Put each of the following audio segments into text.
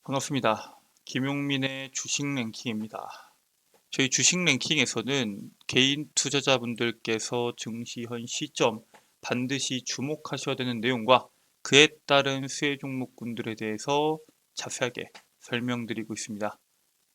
반갑습니다. 김용민의 주식 랭킹입니다. 저희 주식 랭킹에서는 개인 투자자분들께서 증시 현 시점 반드시 주목하셔야 되는 내용과 그에 따른 수혜 종목군들에 대해서 자세하게 설명드리고 있습니다.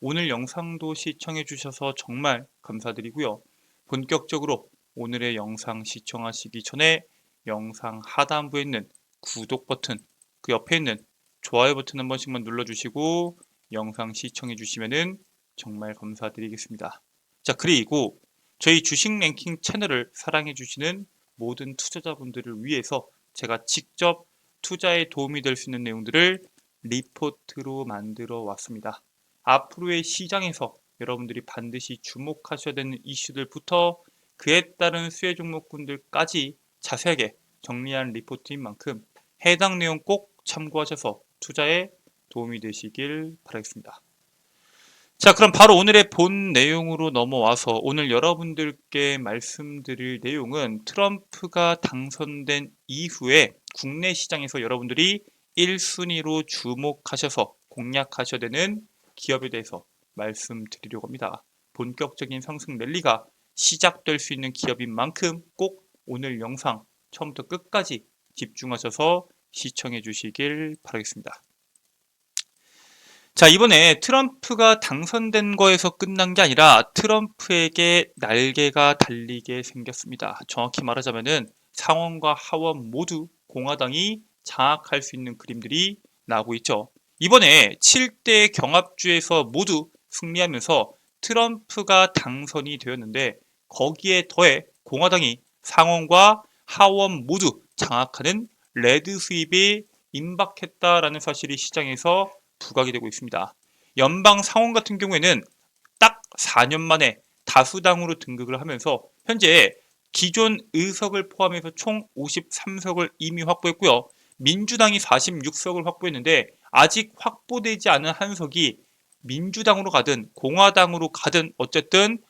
오늘 영상도 시청해 주셔서 정말 감사드리고요. 본격적으로 오늘의 영상 시청하시기 전에 영상 하단부에 있는 구독 버튼, 그 옆에 있는 좋아요 버튼 한 번씩만 눌러주시고 영상 시청해 주시면 정말 감사드리겠습니다. 자, 그리고 저희 주식 랭킹 채널을 사랑해 주시는 모든 투자자분들을 위해서 제가 직접 투자에 도움이 될 수 있는 내용들을 리포트로 만들어 왔습니다. 앞으로의 시장에서 여러분들이 반드시 주목하셔야 되는 이슈들부터 그에 따른 수혜 종목군들까지 자세하게 정리한 리포트인 만큼 해당 내용 꼭 참고하셔서 투자에 도움이 되시길 바라겠습니다. 자, 그럼 바로 오늘의 본 내용으로 넘어와서 오늘 여러분들께 말씀드릴 내용은 트럼프가 당선된 이후에 국내 시장에서 여러분들이 1순위로 주목하셔서 공략하셔야 되는 기업에 대해서 말씀드리려고 합니다. 본격적인 상승 랠리가 시작될 수 있는 기업인 만큼 꼭 오늘 영상 처음부터 끝까지 집중하셔서 시청해 주시길 바라겠습니다. 자, 이번에 트럼프가 당선된 거에서 끝난 게 아니라 트럼프에게 날개가 달리게 생겼습니다. 정확히 말하자면은 상원과 하원 모두 공화당이 장악할 수 있는 그림들이 나오고 있죠. 이번에 7대 경합주에서 모두 승리하면서 트럼프가 당선이 되었는데 거기에 더해 공화당이 상원과 하원 모두 장악하는 레드 수입이 임박했다라는 사실이 시장에서 부각이 되고 있습니다. 연방 상원 같은 경우에는 딱 4년 만에 다수당으로 등극을 하면서 현재 기존 의석을 포함해서 총 53석을 이미 확보했고요. 민주당이 46석을 확보했는데 아직 확보되지 않은 한 석이 민주당으로 가든 공화당으로 가든 어쨌든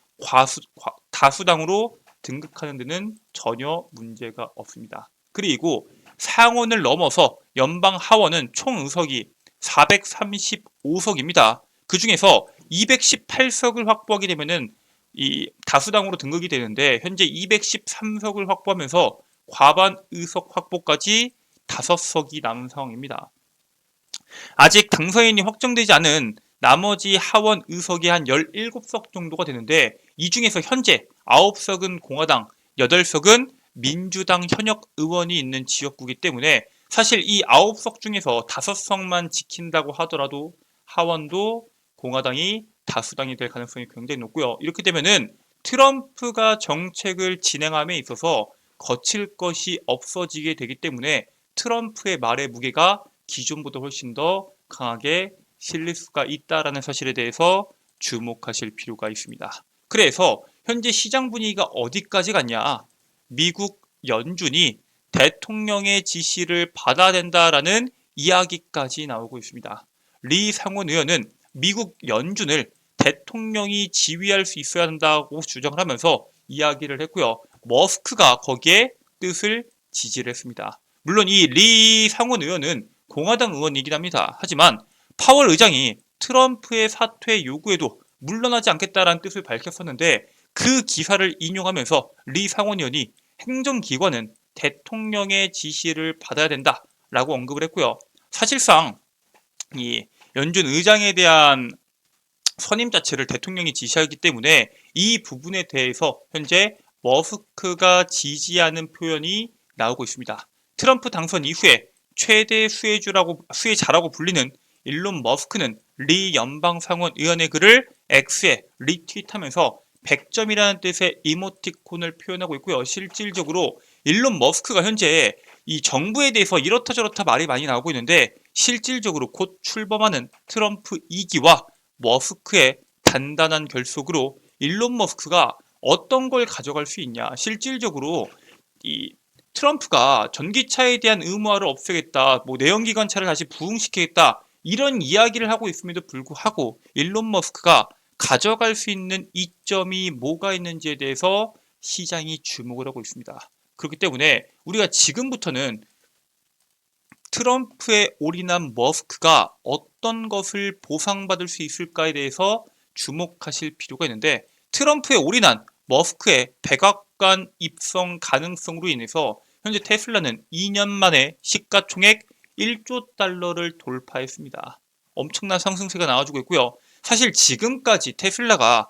다수당으로 등극하는 데는 전혀 문제가 없습니다. 그리고 상원을 넘어서 연방 하원은 총 의석이 435석입니다. 그 중에서 218석을 확보하게 되면은 이 다수당으로 등극이 되는데 현재 213석을 확보하면서 과반 의석 확보까지 5석이 남은 상황입니다. 아직 당선인이 확정되지 않은 나머지 하원 의석이 한 17석 정도가 되는데 이 중에서 현재 9석은 공화당, 8석은 민주당 현역 의원이 있는 지역구이기 때문에 사실 이 9석 중에서 5석만 지킨다고 하더라도 하원도 공화당이 다수당이 될 가능성이 굉장히 높고요. 이렇게 되면은 트럼프가 정책을 진행함에 있어서 거칠 것이 없어지게 되기 때문에 트럼프의 말의 무게가 기존보다 훨씬 더 강하게 실릴 수가 있다는 사실에 대해서 주목하실 필요가 있습니다. 그래서 현재 시장 분위기가 어디까지 갔냐? 미국 연준이 대통령의 지시를 받아야 된다라는 이야기까지 나오고 있습니다. 리 상원 의원은 미국 연준을 대통령이 지휘할 수 있어야 한다고 주장을 하면서 이야기를 했고요. 머스크가 거기에 뜻을 지지를 했습니다. 물론 이 리 상원 의원은 공화당 의원이긴 합니다. 하지만 파월 의장이 트럼프의 사퇴 요구에도 물러나지 않겠다라는 뜻을 밝혔었는데 그 기사를 인용하면서 리 상원 의원이 행정기관은 대통령의 지시를 받아야 된다라고 언급을 했고요. 사실상 이 연준 의장에 대한 선임 자체를 대통령이 지시하기 때문에 이 부분에 대해서 현재 머스크가 지지하는 표현이 나오고 있습니다. 트럼프 당선 이후에 최대 수혜자라고 불리는 일론 머스크는 리 연방 상원 의원의 글을 X에 리트윗하면서 100점이라는 뜻의 이모티콘을 표현하고 있고요. 실질적으로 일론 머스크가 현재 이 정부에 대해서 이렇다 저렇다 말이 많이 나오고 있는데 실질적으로 곧 출범하는 트럼프 2기와 머스크의 단단한 결속으로 일론 머스크가 어떤 걸 가져갈 수 있냐. 실질적으로 이 트럼프가 전기차에 대한 의무화를 없애겠다, 뭐 내연기관차를 다시 부흥시키겠다 이런 이야기를 하고 있음에도 불구하고 일론 머스크가 가져갈 수 있는 이점이 뭐가 있는지에 대해서 시장이 주목을 하고 있습니다. 그렇기 때문에 우리가 지금부터는 트럼프에 올인한 머스크가 어떤 것을 보상받을 수 있을까에 대해서 주목하실 필요가 있는데, 트럼프에 올인한 머스크의 백악관 입성 가능성으로 인해서 현재 테슬라는 2년 만에 시가총액 1조 달러를 돌파했습니다. 엄청난 상승세가 나와주고 있고요. 사실 지금까지 테슬라가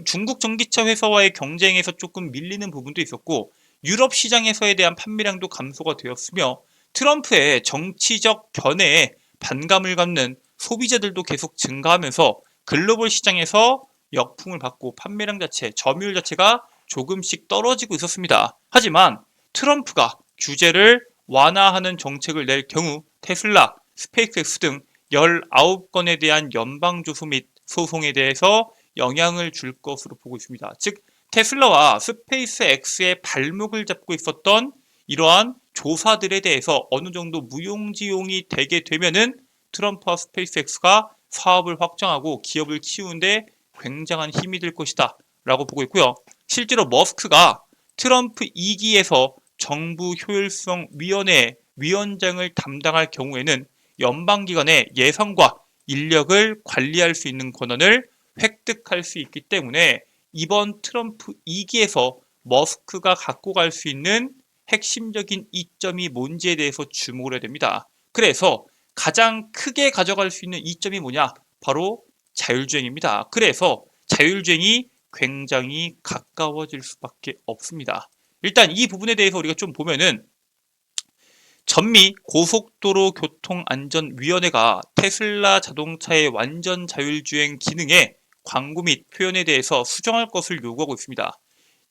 중국 전기차 회사와의 경쟁에서 조금 밀리는 부분도 있었고, 유럽 시장에서에 대한 판매량도 감소가 되었으며, 트럼프의 정치적 견해에 반감을 갖는 소비자들도 계속 증가하면서 글로벌 시장에서 역풍을 받고 판매량 자체, 점유율 자체가 조금씩 떨어지고 있었습니다. 하지만 트럼프가 규제를 완화하는 정책을 낼 경우 테슬라, 스페이스X 등 19건에 대한 연방조소 및 소송에 대해서 영향을 줄 것으로 보고 있습니다. 즉, 테슬라와 스페이스X의 발목을 잡고 있었던 이러한 조사들에 대해서 어느 정도 무용지용이 되게 되면은 트럼프와 스페이스X가 사업을 확장하고 기업을 키우는데 굉장한 힘이 될 것이다 라고 보고 있고요. 실제로 머스크가 트럼프 2기에서 정부 효율성 위원회 위원장을 담당할 경우에는 연방기관의 예산과 인력을 관리할 수 있는 권한을 획득할 수 있기 때문에 이번 트럼프 2기에서 머스크가 갖고 갈 수 있는 핵심적인 이점이 뭔지에 대해서 주목을 해야 됩니다. 그래서 가장 크게 가져갈 수 있는 이점이 뭐냐? 바로 자율주행입니다. 그래서 자율주행이 굉장히 가까워질 수밖에 없습니다. 일단 이 부분에 대해서 우리가 좀 보면은 전미 고속도로 교통안전위원회가 테슬라 자동차의 완전 자율주행 기능의 광고 및 표현에 대해서 수정할 것을 요구하고 있습니다.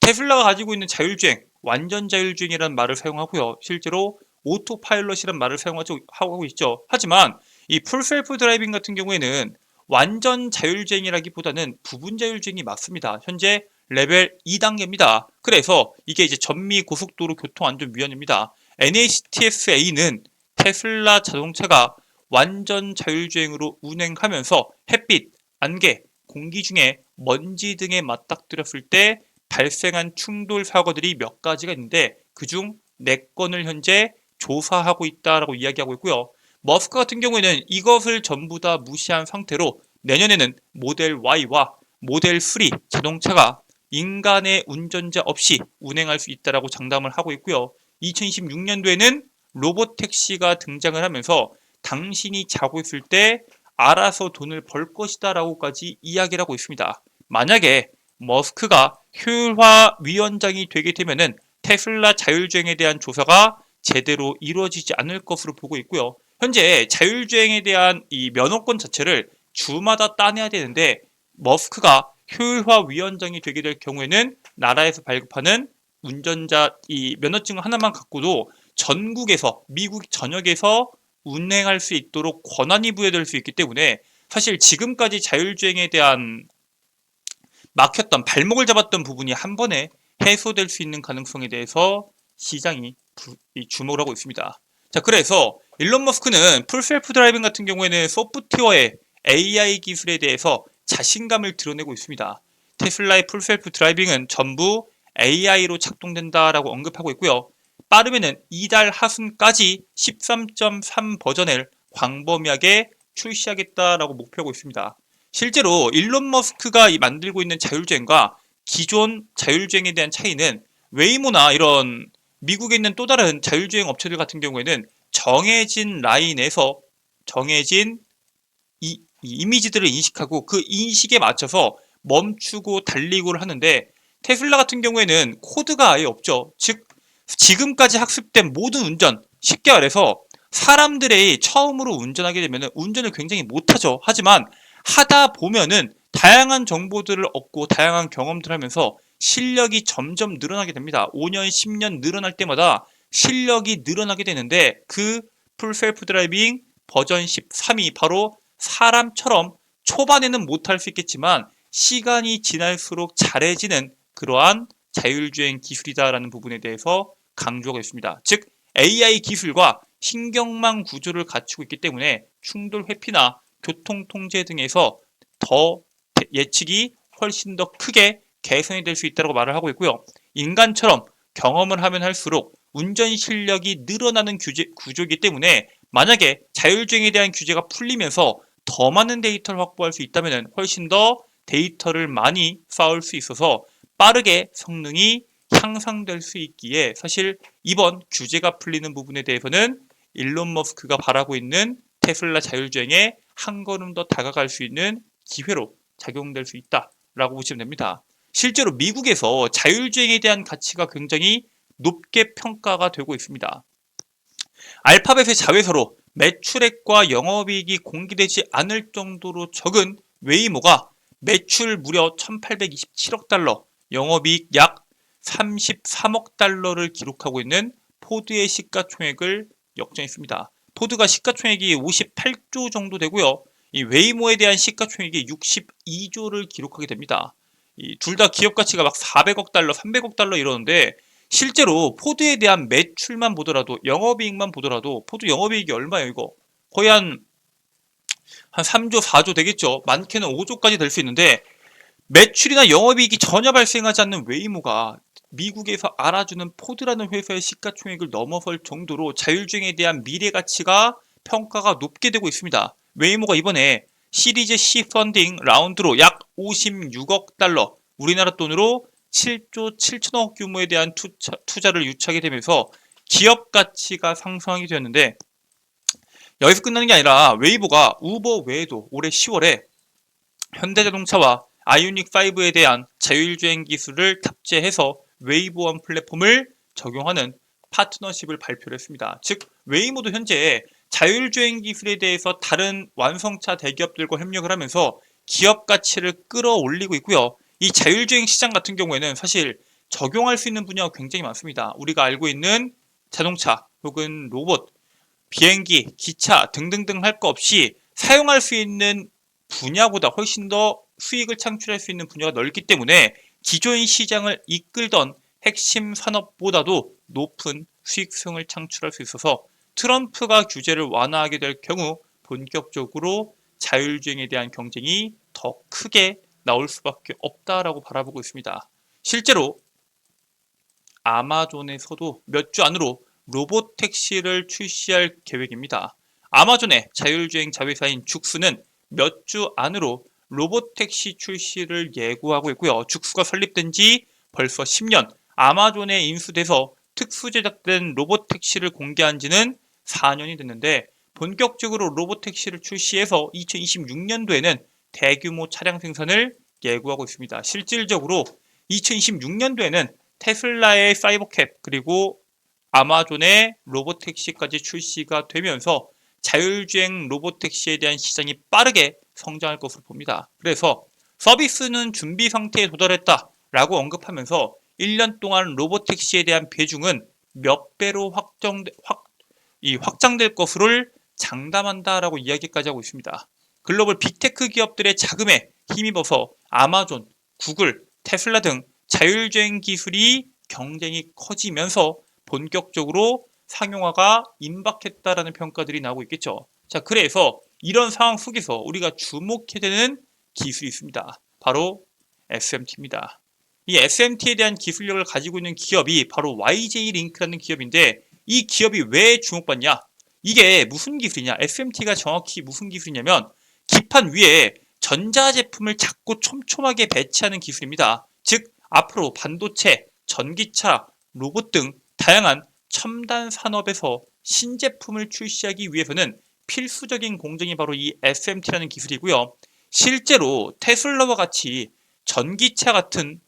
테슬라가 가지고 있는 자율주행, 완전 자율주행이라는 말을 사용하고요. 실제로 오토파일럿이라는 말을 사용하고 있죠. 하지만 이 풀셀프 드라이빙 같은 경우에는 완전 자율주행이라기보다는 부분 자율주행이 맞습니다. 현재 레벨 2단계입니다. 그래서 이게 이제 전미 고속도로 교통안전위원회입니다. NHTSA는 테슬라 자동차가 완전 자율주행으로 운행하면서 햇빛, 안개, 공기 중에 먼지 등에 맞닥뜨렸을 때 발생한 충돌 사고들이 몇 가지가 있는데 그중 4건을 현재 조사하고 있다라고 이야기하고 있고요. 머스크 같은 경우에는 이것을 전부 다 무시한 상태로 내년에는 모델 Y와 모델 3 자동차가 인간의 운전자 없이 운행할 수 있다라고 장담을 하고 있고요. 2026년도에는 로봇택시가 등장을 하면서 당신이 자고 있을 때 알아서 돈을 벌 것이다 라고까지 이야기를 하고 있습니다. 만약에 머스크가 효율화 위원장이 되게 되면은 테슬라 자율주행에 대한 조사가 제대로 이루어지지 않을 것으로 보고 있고요. 현재 자율주행에 대한 이 면허권 자체를 주마다 따내야 되는데 머스크가 효율화 위원장이 되게 될 경우에는 나라에서 발급하는 운전자 이 면허증 하나만 갖고도 전국에서 미국 전역에서 운행할 수 있도록 권한이 부여될 수 있기 때문에 사실 지금까지 자율주행에 대한 막혔던 발목을 잡았던 부분이 한 번에 해소될 수 있는 가능성에 대해서 시장이 주목을 하고 있습니다. 자, 그래서 일론 머스크는 풀셀프 드라이빙 같은 경우에는 소프트웨어의 AI 기술에 대해서 자신감을 드러내고 있습니다. 테슬라의 풀셀프 드라이빙은 전부 AI로 작동된다라고 언급하고 있고요. 빠르면은 이달 하순까지 13.3 버전을 광범위하게 출시하겠다라고 목표하고 있습니다. 실제로 일론 머스크가 만들고 있는 자율주행과 기존 자율주행에 대한 차이는 웨이모나 이런 미국에 있는 또 다른 자율주행 업체들 같은 경우에는 정해진 라인에서 정해진 이미지들을 인식하고 그 인식에 맞춰서 멈추고 달리고를 하는데 테슬라 같은 경우에는 코드가 아예 없죠. 즉 지금까지 학습된 모든 운전, 쉽게 말해서 사람들이 처음으로 운전하게 되면 운전을 굉장히 못하죠. 하지만 하다 보면은 다양한 정보들을 얻고 다양한 경험들을 하면서 실력이 점점 늘어나게 됩니다. 5년, 10년 늘어날 때마다 실력이 늘어나게 되는데 그 풀셀프 드라이빙 버전 13이 바로 사람처럼 초반에는 못할 수 있겠지만 시간이 지날수록 잘해지는 그러한 자율주행 기술이다라는 부분에 대해서 강조하고 있습니다. 즉 AI 기술과 신경망 구조를 갖추고 있기 때문에 충돌 회피나 교통 통제 등에서 더 예측이 훨씬 더 크게 개선이 될 수 있다고 말을 하고 있고요. 인간처럼 경험을 하면 할수록 운전 실력이 늘어나는 구조이기 때문에 만약에 자율주행에 대한 규제가 풀리면서 더 많은 데이터를 확보할 수 있다면 훨씬 더 데이터를 많이 쌓을 수 있어서 빠르게 성능이 향상될 수 있기에 사실 이번 규제가 풀리는 부분에 대해서는 일론 머스크가 바라고 있는 테슬라 자율주행에 한 걸음 더 다가갈 수 있는 기회로 작용될 수 있다라고 보시면 됩니다. 실제로 미국에서 자율주행에 대한 가치가 굉장히 높게 평가가 되고 있습니다. 알파벳의 자회사로 매출액과 영업이익이 공개되지 않을 정도로 적은 웨이모가 매출 무려 1827억 달러, 영업이익 약 33억 달러를 기록하고 있는 포드의 시가총액을 역전했습니다. 포드가 시가총액이 58조 정도 되고요. 이 웨이모에 대한 시가총액이 62조를 기록하게 됩니다. 둘 다 기업 가치가 막 400억 달러, 300억 달러 이러는데 실제로 포드에 대한 매출만 보더라도 영업이익만 보더라도 포드 영업이익이 얼마예요 이거? 거의 한 3조, 4조 되겠죠. 많게는 5조까지 될 수 있는데 매출이나 영업이익이 전혀 발생하지 않는 웨이모가 미국에서 알아주는 포드라는 회사의 시가총액을 넘어설 정도로 자율주행에 대한 미래 가치가 평가가 높게 되고 있습니다. 웨이모가 이번에 시리즈 C 펀딩 라운드로 약 56억 달러, 우리나라 돈으로 7조 7천억 규모에 대한 투자를 유치하게 되면서 기업 가치가 상승하게 되었는데 여기서 끝나는 게 아니라 웨이모가 우버 외에도 올해 10월에 현대자동차와 아이오닉 5에 대한 자율주행 기술을 탑재해서 웨이보1 플랫폼을 적용하는 파트너십을 발표를 했습니다. 즉 웨이모도 현재 자율주행 기술에 대해서 다른 완성차 대기업들과 협력을 하면서 기업 가치를 끌어올리고 있고요. 이 자율주행 시장 같은 경우에는 사실 적용할 수 있는 분야가 굉장히 많습니다. 우리가 알고 있는 자동차 혹은 로봇, 비행기, 기차 등등등 할 거 없이 사용할 수 있는 분야보다 훨씬 더 수익을 창출할 수 있는 분야가 넓기 때문에 기존 시장을 이끌던 핵심 산업보다도 높은 수익성을 창출할 수 있어서 트럼프가 규제를 완화하게 될 경우 본격적으로 자율주행에 대한 경쟁이 더 크게 나올 수밖에 없다라고 바라보고 있습니다. 실제로 아마존에서도 몇 주 안으로 로봇 택시를 출시할 계획입니다. 아마존의 자율주행 자회사인 죽스는 몇 주 안으로 로봇 택시 출시를 예고하고 있고요. 죽스가 설립된 지 벌써 10년, 아마존에 인수돼서 특수 제작된 로봇 택시를 공개한 지는 4년이 됐는데 본격적으로 로봇 택시를 출시해서 2026년도에는 대규모 차량 생산을 예고하고 있습니다. 실질적으로 2026년도에는 테슬라의 사이버캡 그리고 아마존의 로봇택시까지 출시가 되면서 자율주행 로봇택시에 대한 시장이 빠르게 성장할 것으로 봅니다. 그래서 서비스는 준비 상태에 도달했다라고 언급하면서 1년 동안 로봇택시에 대한 비중은 몇 배로 확장될 것으로 장담한다라고 이야기까지 하고 있습니다. 글로벌 빅테크 기업들의 자금에 힘입어서 아마존, 구글, 테슬라 등 자율주행 기술이 경쟁이 커지면서 본격적으로 상용화가 임박했다라는 평가들이 나오고 있겠죠. 자, 그래서 이런 상황 속에서 우리가 주목해야 되는 기술이 있습니다. 바로 SMT입니다. 이 SMT에 대한 기술력을 가지고 있는 기업이 바로 YJ-링크라는 기업인데 이 기업이 왜 주목받냐? 이게 무슨 기술이냐? SMT가 정확히 무슨 기술이냐면 기판 위에 전자제품을 작고 촘촘하게 배치하는 기술입니다. 즉 앞으로 반도체, 전기차, 로봇 등 다양한 첨단 산업에서 신제품을 출시하기 위해서는 필수적인 공정이 바로 이 SMT라는 기술이고요. 실제로 테슬라와 같이 전기차 같은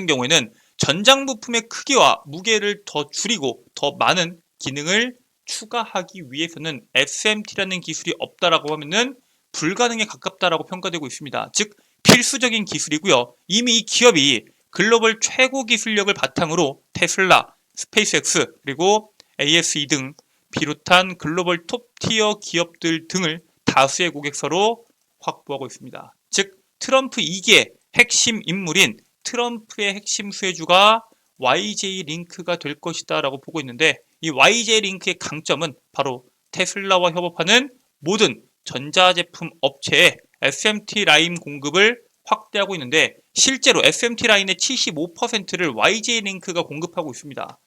경우에는 전장 부품의 크기와 무게를 더 줄이고 더 많은 기능을 추가하기 위해서는 SMT라는 기술이 없다라고 하면은 불가능에 가깝다라고 평가되고 있습니다. 즉 필수적인 기술이고요. 이미 이 기업이 글로벌 최고 기술력을 바탕으로 테슬라, 스페이스X 그리고 ASE 등 비롯한 글로벌 톱티어 기업들 등을 다수의 고객사로 확보하고 있습니다. 즉 트럼프 2기의 핵심 인물인 트럼프의 핵심 수혜주가 YJ-링크가 될 것이다 라고 보고 있는데 이 YJ-링크의 강점은 바로 테슬라와 협업하는 모든 전자제품 업체에 SMT 라인 공급을 확대하고 있는데 실제로 SMT 라인의 75%를 YJ-링크가 공급하고 있습니다.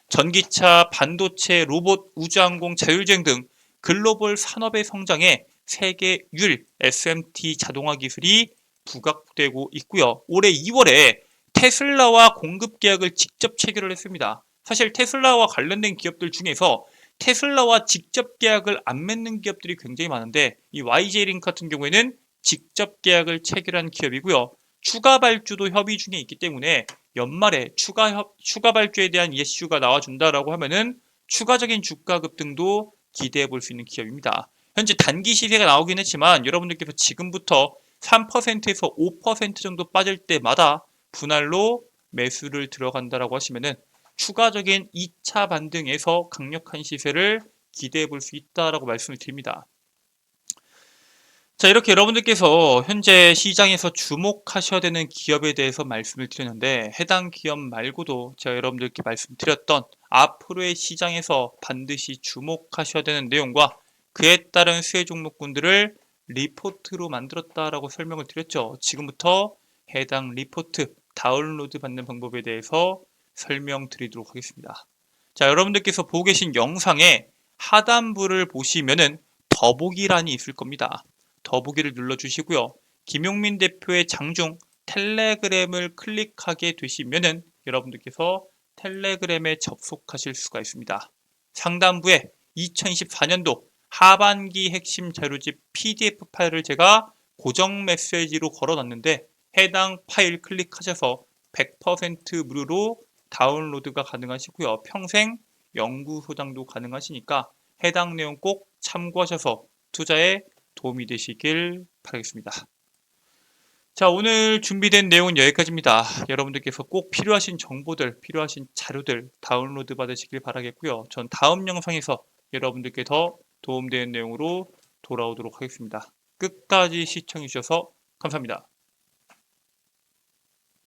전기차, 반도체, 로봇, 우주항공, 자율주행 등 글로벌 산업의 성장에 세계 율 SMT 자동화 기술이 부각되고 있고요. 올해 2월에 테슬라와 공급 계약을 직접 체결을 했습니다. 사실 테슬라와 관련된 기업들 중에서 테슬라와 직접 계약을 안 맺는 기업들이 굉장히 많은데 이 YJ-링크 같은 경우에는 직접 계약을 체결한 기업이고요. 추가 발주도 협의 중에 있기 때문에 연말에 추가 발주에 대한 이슈가 나와준다라고 하면은 추가적인 주가 급등도 기대해 볼 수 있는 기업입니다. 현재 단기 시세가 나오긴 했지만 여러분들께서 지금부터 3%에서 5% 정도 빠질 때마다 분할로 매수를 들어간다라고 하시면은 추가적인 2차 반등에서 강력한 시세를 기대해 볼 수 있다라고 말씀을 드립니다. 자, 이렇게 여러분들께서 현재 시장에서 주목하셔야 되는 기업에 대해서 말씀을 드렸는데 해당 기업 말고도 제가 여러분들께 말씀드렸던 앞으로의 시장에서 반드시 주목하셔야 되는 내용과 그에 따른 수혜 종목군들을 리포트로 만들었다라고 설명을 드렸죠. 지금부터 해당 리포트 다운로드 받는 방법에 대해서 설명드리도록 하겠습니다. 자, 여러분들께서 보고 계신 영상의 하단부를 보시면은 더보기란이 있을 겁니다. 더보기를 눌러주시고요. 김용민 대표의 장중 텔레그램을 클릭하게 되시면은 여러분들께서 텔레그램에 접속하실 수가 있습니다. 상단부에 2024년도 하반기 핵심 자료집 PDF 파일을 제가 고정 메시지로 걸어놨는데 해당 파일 클릭하셔서 100% 무료로 다운로드가 가능하시고요. 평생 영구 소장도 가능하시니까 해당 내용 꼭 참고하셔서 투자에 도움이 되시길 바라겠습니다. 자, 오늘 준비된 내용은 여기까지입니다. 여러분들께서 꼭 필요하신 정보들, 필요하신 자료들 다운로드 받으시길 바라겠고요. 전 다음 영상에서 여러분들께 더 도움되는 내용으로 돌아오도록 하겠습니다. 끝까지 시청해 주셔서 감사합니다.